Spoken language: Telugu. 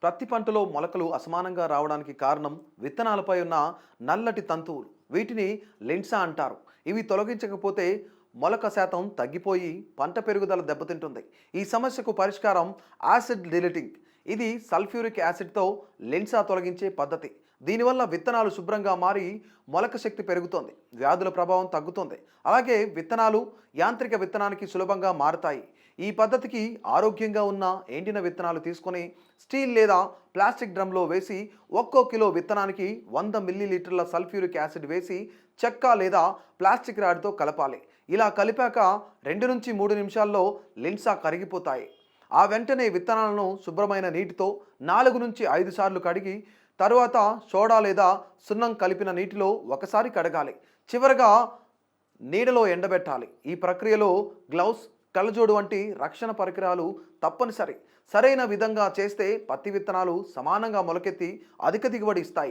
ప్రతి పంటలో మొలకలు అసమానంగా రావడానికి కారణం విత్తనాలపై ఉన్న నల్లటి తంతువులు. వీటిని లెన్సా అంటారు. ఇవి తొలగించకపోతే మొలక శాతం తగ్గిపోయి పంట పెరుగుదల దెబ్బతింటుంది. ఈ సమస్యకు పరిష్కారం యాసిడ్ డిలీటింగ్. ఇది సల్ఫ్యూరిక్ యాసిడ్తో లెన్సా తొలగించే పద్ధతి. దీనివల్ల విత్తనాలు శుభ్రంగా మారి మొలక శక్తి పెరుగుతుంది, వ్యాధుల ప్రభావం తగ్గుతుంది. అలాగే విత్తనాలు యాంత్రిక విత్తనానికి సులభంగా మారుతాయి. ఈ పద్ధతికి ఆరోగ్యంగా ఉన్న ఎండిన విత్తనాలు తీసుకొని స్టీల్ లేదా ప్లాస్టిక్ డ్రమ్లో వేసి ఒక్కో కిలో విత్తనానికి 100 మిల్లీలీటర్ల సల్ఫ్యూరిక్ యాసిడ్ వేసి చెక్క లేదా ప్లాస్టిక్ రాడ్తో కలపాలి. ఇలా కలిపాక 2 నుంచి 3 నిమిషాల్లో లెన్సా కరిగిపోతాయి. ఆ వెంటనే విత్తనాలను శుభ్రమైన నీటితో 4 నుంచి 5 సార్లు కడిగి తరువాత సోడా లేదా సున్నం కలిపిన నీటిలో ఒకసారి కడగాలి. చివరగా నీడలో ఎండబెట్టాలి. ఈ ప్రక్రియలో గ్లౌస్, కళ్ళజోడు వంటి రక్షణ పరికరాలు తప్పనిసరి. సరైన విధంగా చేస్తే పత్తి విత్తనాలు సమానంగా మొలకెత్తి అధిక దిగుబడి ఇస్తాయి.